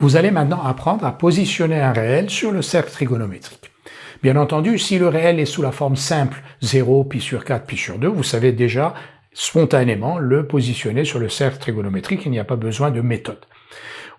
Vous allez maintenant apprendre à positionner un réel sur le cercle trigonométrique. Bien entendu, si le réel est sous la forme simple 0, pi sur 4, pi sur 2, vous savez déjà spontanément le positionner sur le cercle trigonométrique, il n'y a pas besoin de méthode.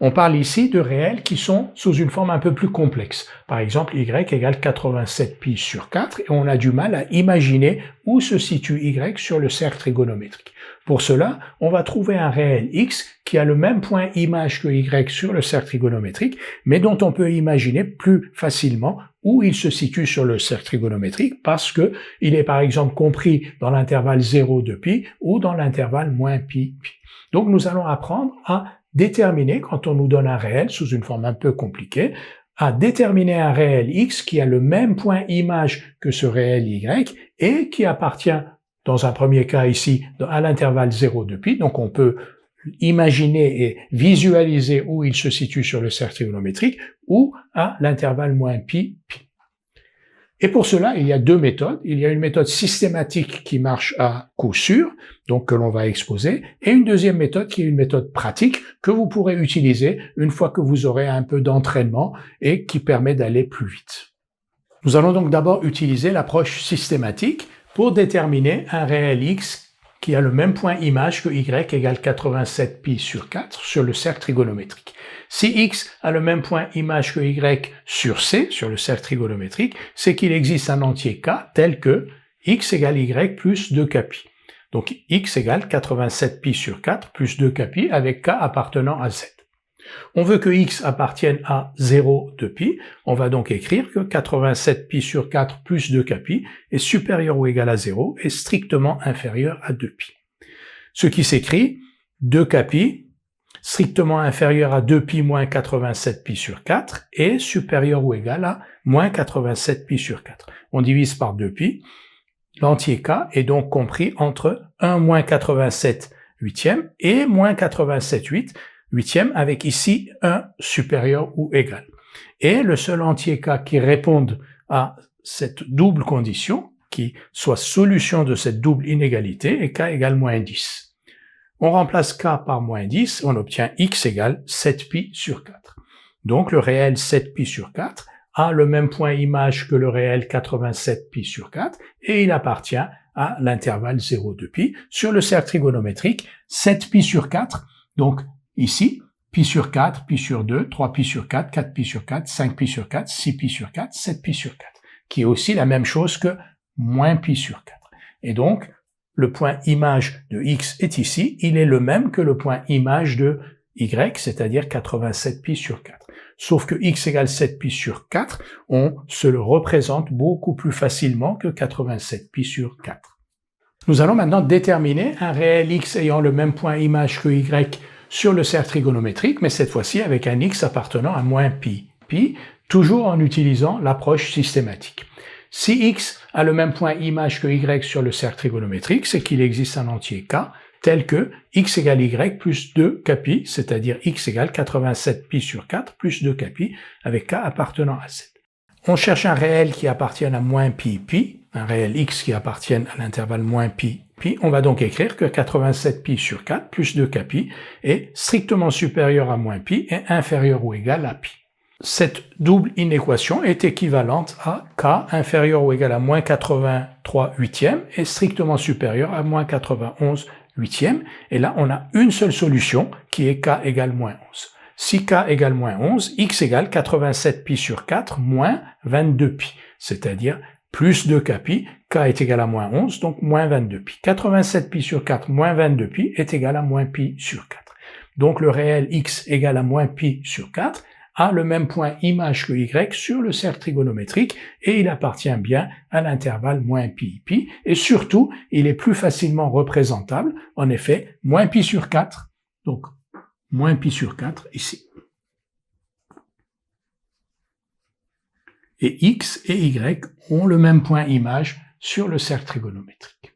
On parle ici de réels qui sont sous une forme un peu plus complexe. Par exemple, y égale 87 pi sur 4 et on a du mal à imaginer où se situe y sur le cercle trigonométrique. Pour cela, on va trouver un réel x qui a le même point image que y sur le cercle trigonométrique, mais dont on peut imaginer plus facilement où il se situe sur le cercle trigonométrique parce que il est par exemple compris dans l'intervalle 0 de pi ou dans l'intervalle moins pi. Donc nous allons apprendre à déterminer, quand on nous donne un réel sous une forme un peu compliquée, à déterminer un réel x qui a le même point image que ce réel y et qui appartient, dans un premier cas ici, à l'intervalle 0 de pi. Donc on peut imaginer et visualiser où il se situe sur le cercle trigonométrique ou à l'intervalle moins pi. Et pour cela, il y a deux méthodes. Il y a une méthode systématique qui marche à coup sûr, donc que l'on va exposer, et une deuxième méthode qui est une méthode pratique que vous pourrez utiliser une fois que vous aurez un peu d'entraînement et qui permet d'aller plus vite. Nous allons donc d'abord utiliser l'approche systématique pour déterminer un réel x qui a le même point image que y égale 87 pi sur 4 sur le cercle trigonométrique. Si x a le même point image que y sur c, sur le cercle trigonométrique, c'est qu'il existe un entier k tel que x égale y plus 2kπ. Donc x égale 87 pi sur 4 plus 2kπ avec k appartenant à z. On veut que x appartienne à 0 de pi, on va donc écrire que 87 pi sur 4 plus 2kπ est supérieur ou égal à 0 et strictement inférieur à 2pi. Ce qui s'écrit 2kπ strictement inférieur à 2pi moins 87 pi sur 4 est supérieur ou égal à moins 87 pi sur 4. On divise par 2pi, l'entier k est donc compris entre 1 moins 87 huitième et moins 87 huitième avec ici 1 supérieur ou égal. Et le seul entier k qui réponde à cette double condition, qui soit solution de cette double inégalité, est k égale moins 10. On remplace k par moins 10, on obtient x égale 7pi sur 4. Donc le réel 7pi sur 4 a le même point image que le réel 87pi sur 4 et il appartient à l'intervalle 0 de pi. Sur le cercle trigonométrique, 7pi sur 4, donc ici, pi sur 4, pi sur 2, 3pi sur 4, 4pi sur 4, 5pi sur 4, 6pi sur 4, 7pi sur 4, qui est aussi la même chose que moins pi sur 4. Et donc, le point image de x est ici, il est le même que le point image de y, c'est-à-dire 87pi sur 4. Sauf que x égale 7pi sur 4, on se le représente beaucoup plus facilement que 87pi sur 4. Nous allons maintenant déterminer un réel x ayant le même point image que y sur le cercle trigonométrique, mais cette fois-ci avec un x appartenant à moins pi, toujours en utilisant l'approche systématique. Si x a le même point image que y sur le cercle trigonométrique, c'est qu'il existe un entier k tel que x égale y plus 2kπ, c'est-à-dire x égale 87pi sur 4 plus 2kπ avec k appartenant à z. On cherche un réel qui appartienne à moins pi, un réel x qui appartienne à l'intervalle moins pi. On va donc écrire que 87pi sur 4 plus 2kπ est strictement supérieur à moins pi et inférieur ou égal à pi. Cette double inéquation est équivalente à k inférieur ou égal à moins 83 huitième et strictement supérieur à moins 91 huitième. Et là, on a une seule solution qui est k égale moins 11. Si k égale moins 11, x égale 87pi sur 4 moins 22pi, c'est-à-dire plus 2kπ, k est égal à moins 11, donc moins 22pi. 87pi sur 4 moins 22pi est égal à moins pi sur 4. Donc le réel x égal à moins pi sur 4 a le même point image que y sur le cercle trigonométrique et il appartient bien à l'intervalle moins pi, et surtout, il est plus facilement représentable, en effet, moins pi sur 4, donc moins pi sur 4 ici. Et x et y ont le même point image sur le cercle trigonométrique.